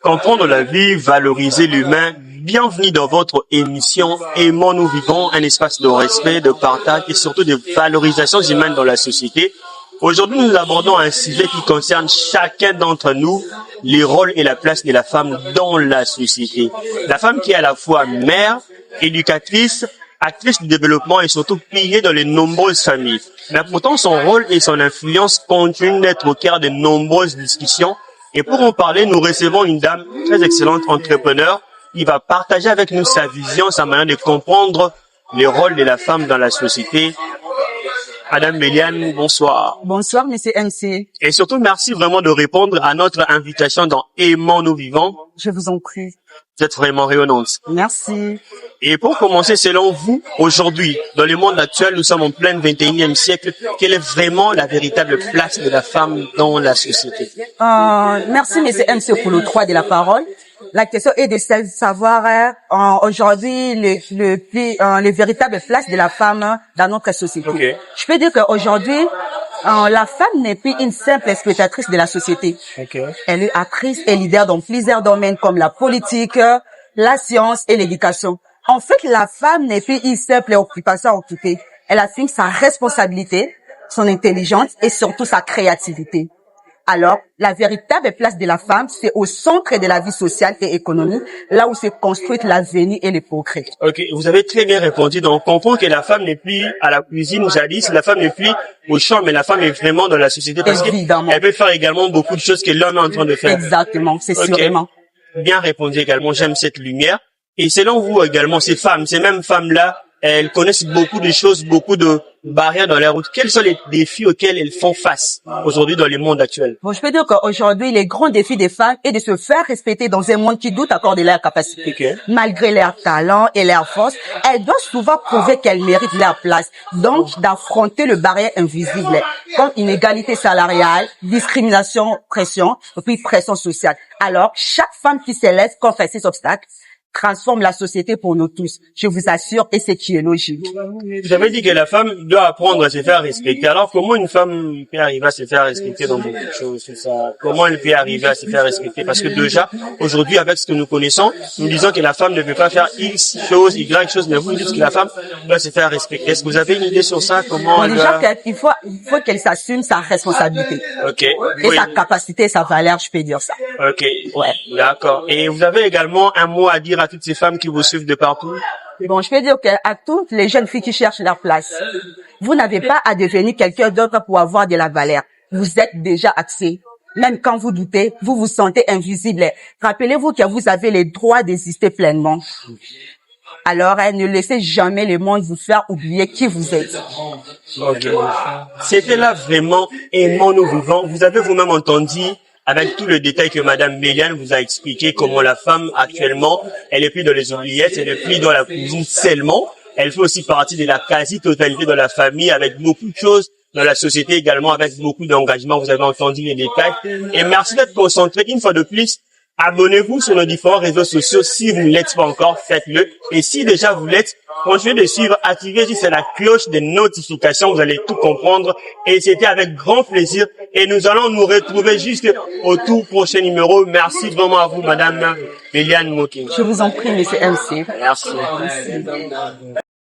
Comprendre la vie, valoriser l'humain. Bienvenue dans votre émission Aimons nous vivons, un espace de respect, de partage et surtout de valorisation humaine dans la société. Aujourd'hui, nous abordons un sujet qui concerne chacun d'entre nous, les rôles et la place de la femme dans la société. La femme qui est à la fois mère, éducatrice, actrice du développement et surtout pilier dans les nombreuses familles. Mais pourtant, son rôle et son influence continuent d'être au cœur de nombreuses discussions. Et pour en parler, nous recevons une dame très excellente, entrepreneur, qui va partager avec nous sa vision, sa manière de comprendre les rôles de la femme dans la société. Madame Méliane, bonsoir. Bonsoir, monsieur MC. Et surtout, merci vraiment de répondre à notre invitation dans Aimons nous vivons. Je vous en prie. Vous êtes vraiment rayonnante. Merci. Et pour commencer, selon vous, aujourd'hui, dans le monde actuel, nous sommes en plein 21e siècle, quelle est vraiment la véritable place de la femme dans la société? Merci, monsieur MC, pour le droit de la parole. La question est de savoir aujourd'hui les véritables places de la femme dans notre société. Okay. Je peux dire qu'aujourd'hui, la femme n'est plus une simple spectatrice de la société. Okay. Elle est actrice et leader dans plusieurs domaines comme la politique, la science et l'éducation. En fait, la femme n'est plus une simple occupation à occuper. Elle assume sa responsabilité, son intelligence et surtout sa créativité. Alors, la véritable place de la femme, c'est au centre de la vie sociale et économique, là où se construit l'avenir et les progrès. Ok, vous avez très bien répondu. Donc, on comprend que la femme n'est plus à la cuisine jadis, la femme n'est plus au champ, mais la femme est vraiment dans la société parce qu'elle peut faire également beaucoup de choses que l'homme est en train de faire. Exactement, c'est sûrement. Bien répondu également, j'aime cette lumière. Et selon vous également, ces femmes, ces mêmes femmes-là, elles connaissent beaucoup de choses, beaucoup de barrières dans la route. Quels sont les défis auxquels elles font face aujourd'hui dans le monde actuel? Bon, je peux dire qu'aujourd'hui, les grands défis des femmes est de se faire respecter dans un monde qui doute encore de leur capacité. Okay. Malgré leur talent et leur force, elles doivent souvent prouver qu'elles méritent leur place. Donc, d'affronter le barrière invisible, comme inégalité salariale, discrimination, pression, et puis pression sociale. Alors, chaque femme qui se laisse contre ces obstacles transforme la société pour nous tous. Je vous assure, et c'est qui est logique. Vous avez dit que la femme doit apprendre à se faire respecter. Alors, comment une femme peut arriver à se faire respecter dans beaucoup de choses, c'est ça? Comment elle peut arriver à se faire respecter? Parce que déjà, aujourd'hui, avec ce que nous connaissons, nous disons que la femme ne peut pas faire X choses, Y choses, mais vous dites que la femme doit se faire respecter. Est-ce que vous avez une idée sur ça? Comment bon, déjà, il faut qu'elle s'assume sa responsabilité. Ok. Et oui. Sa capacité, sa valeur, je peux dire ça. Ok. Ouais. D'accord. Et vous avez également un mot à dire à toutes ces femmes qui vous suivent de partout? Bon, je peux dire qu'à toutes les jeunes filles qui cherchent leur place, vous n'avez pas à devenir quelqu'un d'autre pour avoir de la valeur. Vous êtes déjà axé. Même quand vous doutez, vous vous sentez invisible. Rappelez-vous que vous avez le droit d'exister pleinement. Alors, ne laissez jamais le monde vous faire oublier qui vous êtes. Ok. C'était là vraiment Aimons nous vivons. Vous avez vous-même entendu avec tout le détail que Madame Méliane vous a expliqué comment la femme actuellement, elle est plus dans les oubliettes, elle est plus dans la cuisine seulement. Elle fait aussi partie de la quasi-totalité de la famille avec beaucoup de choses dans la société également avec beaucoup d'engagement. Vous avez entendu les détails. Et merci d'être concentré une fois de plus. Abonnez-vous sur nos différents réseaux sociaux. Si vous ne l'êtes pas encore, faites-le. Et si déjà vous l'êtes, continuez de suivre, activez juste la cloche de notification. Vous allez tout comprendre. Et c'était avec grand plaisir. Et nous allons nous retrouver juste au tout prochain numéro. Merci vraiment à vous, Madame Méliane Moking. Je vous en prie, monsieur MC. Merci.